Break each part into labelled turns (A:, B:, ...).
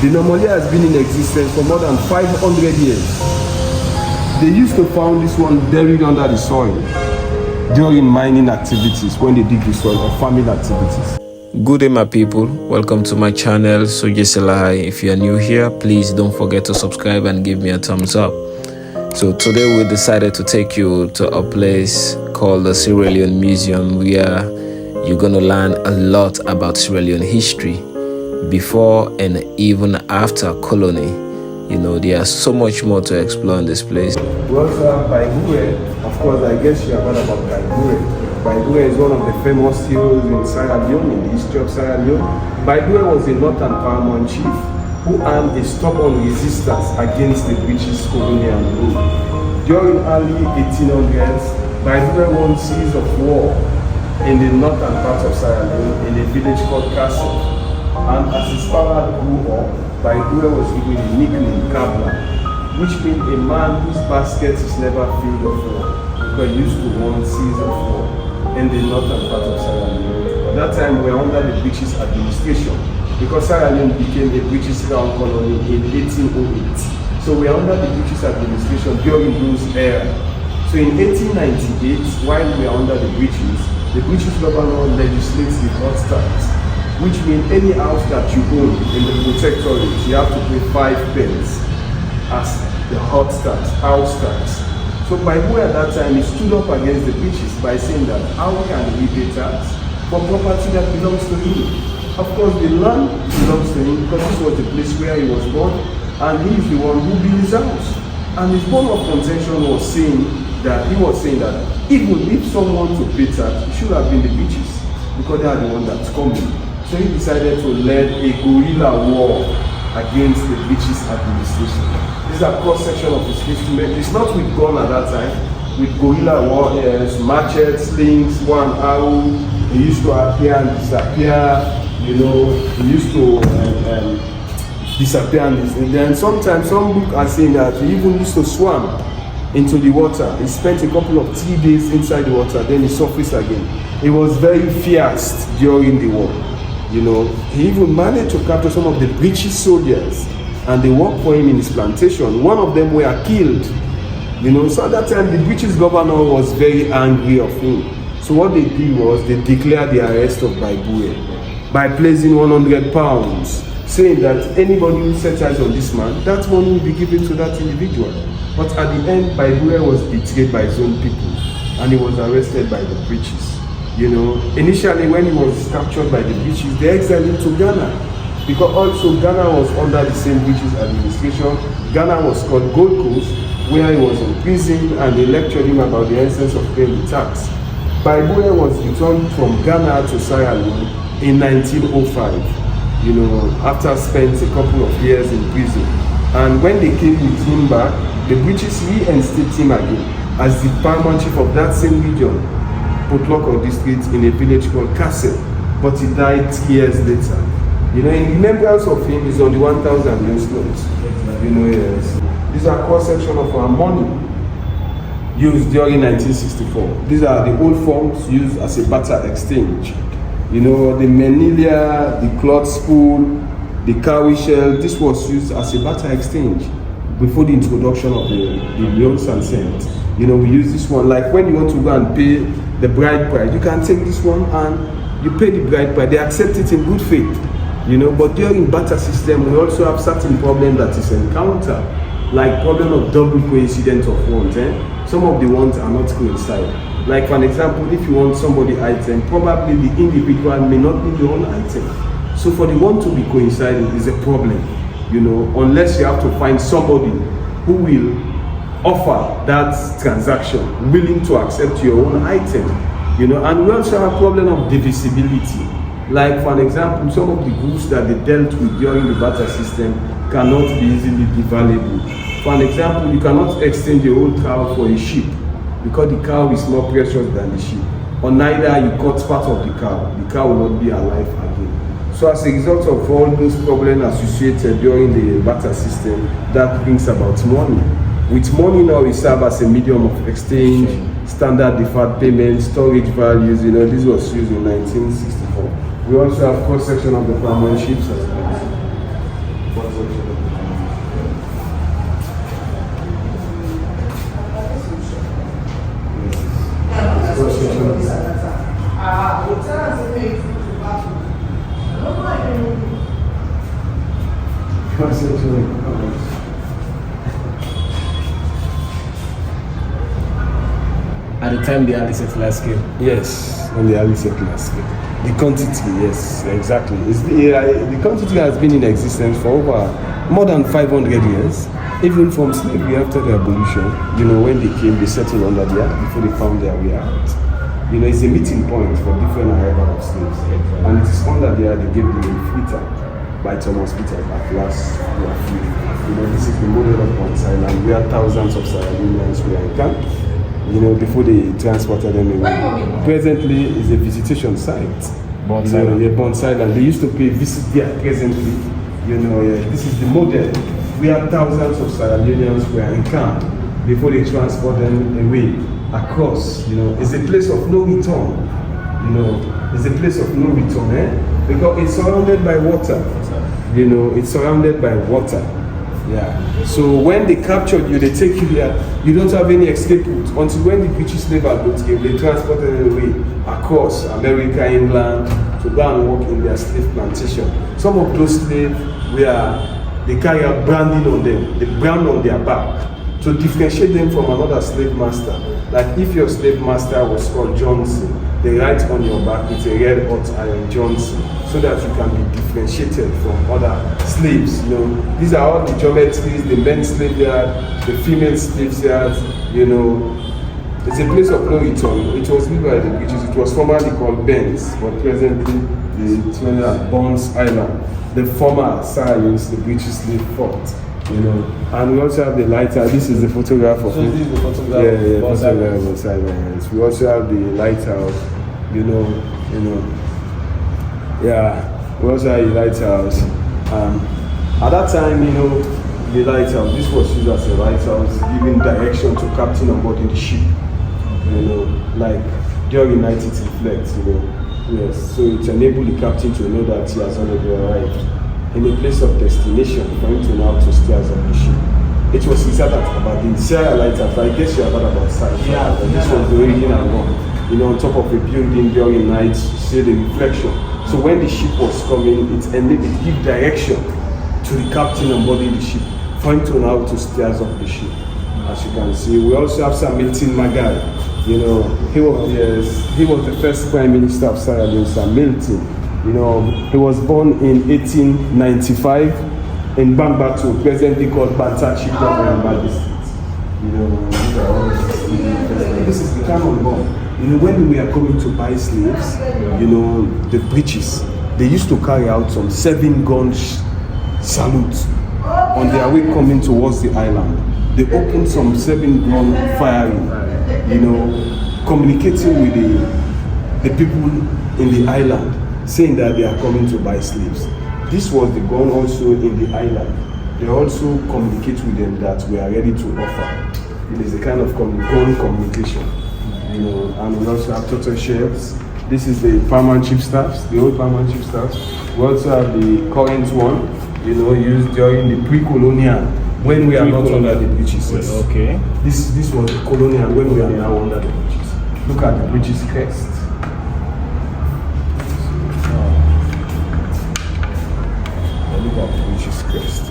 A: The anomaly has been in existence for more than 500 years. They used to found this one buried under the soil during mining activities, when they dig the soil, or farming activities.
B: Good day, my people. Welcome to my channel, Sojeselahai. If you are new here, please don't forget to subscribe and give me a thumbs up. So today we decided to take you to a place called the Sierra Leone Museum, where you're going to learn a lot about Sierra Leone history before and even after colony. You know, there's so much more to explore in this place.
A: We also have Baibure. Of course, I guess you have heard about Baibure. Baibure is one of the famous heroes in Sierra Leone, in the history of Sierra Leone. Baibure was a northern paramount chief who armed a stubborn resistance against the British colonial rule. During early 1800s, Baibure won seas of war in the northern part of Sierra Leone in a village called Castle. And as his power grew up, Baibure was given a nickname, Kabla, which means a man whose basket is never filled of war, because he used to won seas of war in the northern part of Sierra Leone. At that time, we were under the British administration, because Sierra Leone became a British crown colony in 1808. So we are under the British administration during those era. So in 1898, while we are under the British governor legislates the hot tax, which means any house that you own in the protectorate, you have to pay 5 pence as the hot tax, house tax. So Baibure at that time, he stood up against the British by saying that how can he pay tax for property that belongs to him? Of course, the land belongs to him because this was the place where he was born, and he is the one who built his house. And his form of contention was saying that even if someone to pay tax, it should have been the British, because they are the one that's coming. So he decided to lead a guerrilla war against the British administration. This is a cross-section of his history. It's not with gun at that time. With guerrilla warriors, machetes, slings, one arrow. He used to appear and disappear. You know, he used to disappear and then sometimes some books are saying that he even used to swim into the water. He spent a couple of 3 days inside the water, then he surfaced again. He was very fierce during the war. You know, he even managed to capture some of the British soldiers, and they worked for him in his plantation. One of them were killed. You know, so at that time the British governor was very angry of him. So what they did was they declared the arrest of Baibure by placing 100 pounds, saying that anybody who sets eyes on this man, that money will be given to that individual. But at the end, Baibure was betrayed by his own people, and he was arrested by the British. You know, initially when he was captured by the British, they exiled him to Ghana, because also Ghana was under the same British administration. Ghana was called Gold Coast, where he was in prison, and they lectured him about the essence of paying the tax. Baibure was returned from Ghana to Sierra Leone in 1905, you know, after spending a couple of years in prison. And when they came with him back, the British reinstated him again as the paramount chief of that same region, Potloko district, in a village called Castle, but he died 3 years later. You know, in remembrance of him is on the 1,000 years note. You know, yes. These are cross-section of our money used during 1964. These are the old forms used as a barter exchange. You know, the manilia, the cloth spoon, the cowrie shell, this was used as a barter exchange before the introduction of the leons and cents. You know, we use this one, like when you want to go and pay the bride price, you can take this one and you pay the bride price. They accept it in good faith, you know. But during barter system, we also have certain problem that is encountered, like problem of double coincidence of wants. Some of the wants are not coincide. Like for an example, if you want somebody item, probably the individual may not need your own item. So for the want to be coinciding is a problem, you know, unless you have to find somebody who will offer that transaction, willing to accept your own item, you know. And we also have a problem of divisibility. Like for an example, some of the goods that they dealt with during the barter system cannot be easily devaluable. For an example, you cannot exchange your old cow for a sheep, because the cow is more precious than the sheep. Or neither you cut part of the cow will not be alive again. So as a result of all those problems associated during the barter system, that brings about money. With money now, we serve as a medium of exchange, standard deferred payment, storage values. You know, this was used in 1964. We also have cross-section of the paramount ships as well.
C: At the time, the early settler scale.
A: Yes, on the early settler scale. The quantity, yes, exactly. The quantity has been in existence for over more than 500 years. Even from slavery after the abolition, when they came, they settled under the earth before they found their way out. It's a meeting point for different arrival of slaves. And it is under there they gave the name Freetown by Thomas Peter. At last, we are free. This is the model of Bonds Island where thousands of Sierra Leoneans were encamped. Before they transported them away. Presently is a visitation site. Bonds Island. They used to pay visit there presently. This is the model where thousands of Sierra Leoneans were encamped before they transport them away across. It's a place of no return. It's a place of no return, because it's surrounded by water. It's surrounded by water. Yeah. So when they captured you, they take you there. You don't have any escape route until when the British slave boats came. They transported them away across America, England, to go and work in their slave plantation. Some of those slaves they carry a branding on them. They brand on their back to differentiate them from another slave master. Like if your slave master was called Johnson, they write on your back with a red hot iron Johnson, so that you can be differentiated from other slaves. These are all the geometries, the men's slave yard, the female slave yard. It's a place of no return. It was built by the British. It was formerly called Benz, but presently it's known as Bonds Island. The former Science, the British slave fort. And we also have the lighthouse. This is the photograph of
C: So
A: it.
C: this is the photograph.
A: Yeah, photograph of Bonds Island. We also have the lighthouse. Yeah, we also had a lighthouse. At that time, the lighthouse, this was used as a lighthouse, giving direction to captain on board in the ship. Like during night it reflects, Yes, so it enabled the captain to know that he has already arrived in a place of destination for him to know how to steer on the ship. It was said that about the Sierra lighthouse. I guess you have heard about Sierra.
C: Yeah.
A: This was the origin and one. On top of a building during night, you see the reflection. So when the ship was coming, it gave direction to the captain on board the ship for him to know how to steer on the ship. As you can see, we also have Sir Milton Magai. He was the first Prime Minister of Sierra Leone, Sir Milton. He was born in 1895 in Bambatu, presently called Bantachi Government District. This is the time of born. When we are coming to buy slaves, the British, they used to carry out some 7-gun salutes on their way coming towards the island. They opened some 7-gun firing, communicating with the people in the island, saying that they are coming to buy slaves. This was the gun also in the island. They also communicate with them that we are ready to offer. It is a kind of gun communication. And we also have turtle shells. This is the paramount chief staffs, the old paramount chief staffs. We also have the current one, used during the pre-colonial, when we are not under the British.
C: Okay.
A: This was the colonial when we are now under the British. Look at the British crest. Look at the British crest.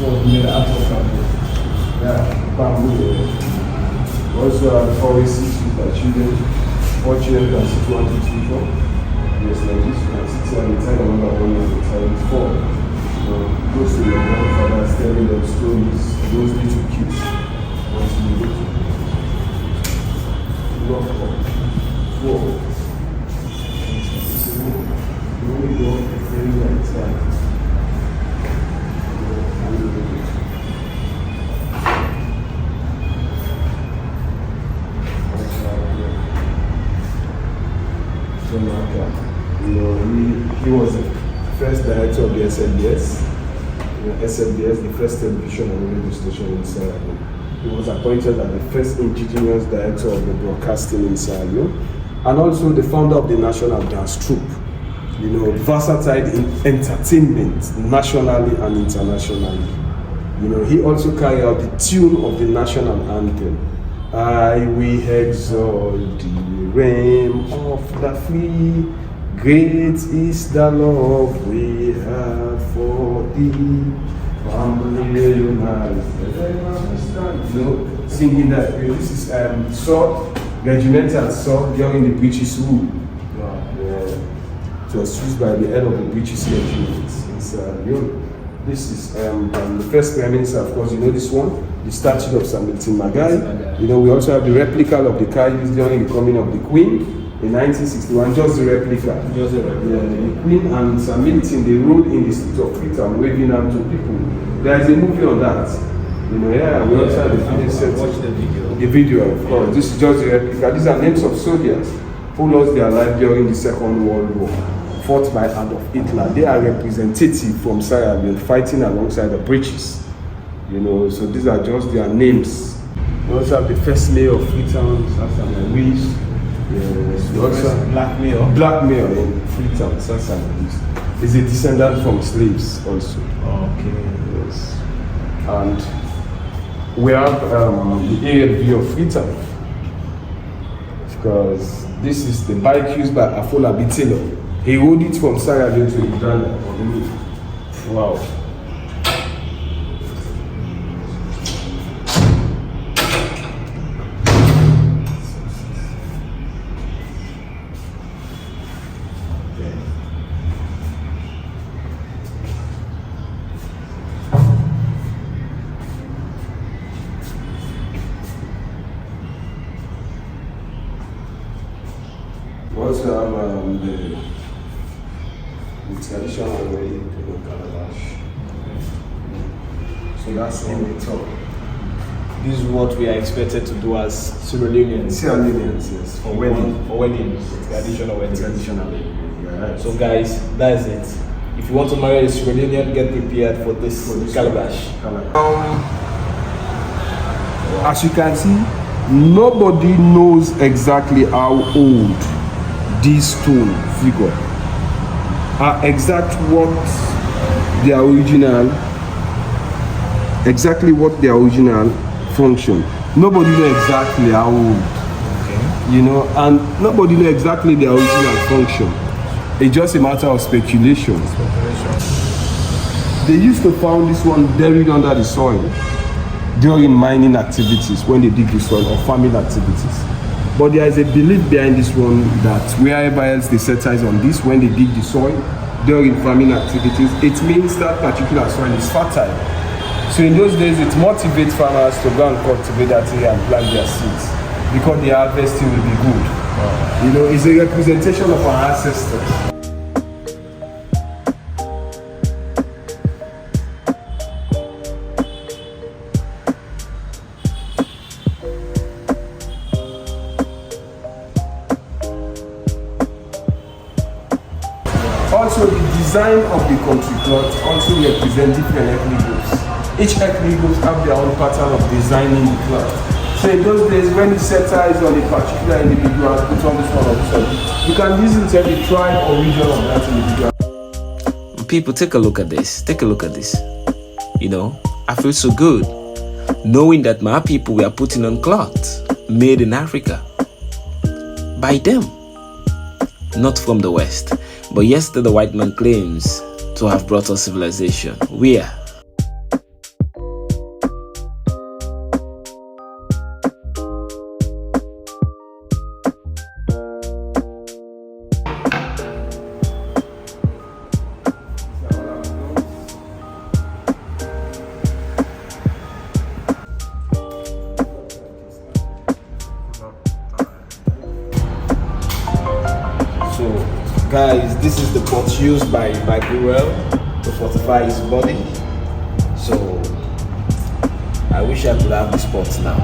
A: Was made out of bamboo. Yeah, bamboo. We also have 4 seats with our children. 4 children can sit 1 to 2 4. Yes, like this, you can sit here and inside another one at the time. 4. Goes to your grandfather, telling them stories, those little kids. Once you go to 4. You only go very right side. He was the first director of the SBS. SBS, the first television and radio station in Sierra Leone. He was appointed as the first indigenous director of the broadcasting in Sierra Leone. and also the founder of the National Dance Troupe. You know, versatile in entertainment nationally and internationally. You know, he also carried out the tune of the national anthem. I will exalt the realm of the free. Great is the love we have for thee. Family united. You know, singing that. This is sword, regimental sword during the British rule. It was used by the head of the British regiment in Sierra Leone. This is the first Prime Minister, of course, you know this one, the statue of Sir Milton Magai. You know, we also have the replica of the car used during the coming of the Queen in 1961, just the replica.
C: Just a replica.
A: Yeah, the Queen and Sir Milton, they rode in the street of Freetown, waving hand to people. There is a movie on that. You know, yeah, we also have the video set.
C: Watch the video.
A: The video, of course. This is just the replica. These are names of soldiers who lost their life during the Second World War, fought by Adolf Hitler. They are representative from Sierra Leone fighting alongside the British. You know, so these are just their names. We also have the first mayor of Freetown, Sasana Luis. Yes, we also have Black mayor in Freetown, Sasana Luis. Is a descendant from slaves also.
C: Okay.
A: Yes. And we have the aerial view of Freetown, because this is the bike used by Afola Taylor. He rode it from Sierra Leone to Uganda on the move. Wow. We also have the traditional way to calabash. So that's on the top.
C: This is what we are expected to do as Sierra Leoneans.
A: Sierra Leoneans, yes, for wedding.
C: For weddings, traditional weddings.
A: Traditional wedding, yeah.
C: So guys, that's it. If you want to marry a Sierra Leonean, get prepared for this calabash.
A: As you can see, nobody knows exactly how old these stone figure are, exactly what their original function. Nobody knows exactly how old,
C: Okay.
A: you know, and nobody knows exactly their original function. It's just a matter of speculation. They used to find this one buried under the soil during mining activities, when they dig the soil, or farming activities. But there is a belief behind this one that wherever else they set eyes on this, when they dig the soil during farming activities, it means that particular soil is fertile. So in those days, it motivates farmers to go and cultivate that area and plant their seeds, because the harvesting will be good. Wow. You know, it's a representation of our ancestors. Also, the design of the country cloth also represents different ethnic groups. Each ethnic groups have their own pattern of designing the cloth. So in those days, when you set eyes on a particular individual, put on this one or this one, you can easily tell the tribe or region of that individual.
B: People, take a look at this. Take a look at this. You know, I feel so good knowing that my people were putting on clothes made in Africa by them, not from the West. But yesterday the white man claims to have brought us civilization. Where?
C: Guys, this is the pot used by Burrell to fortify his body. So I wish I could have this pot now.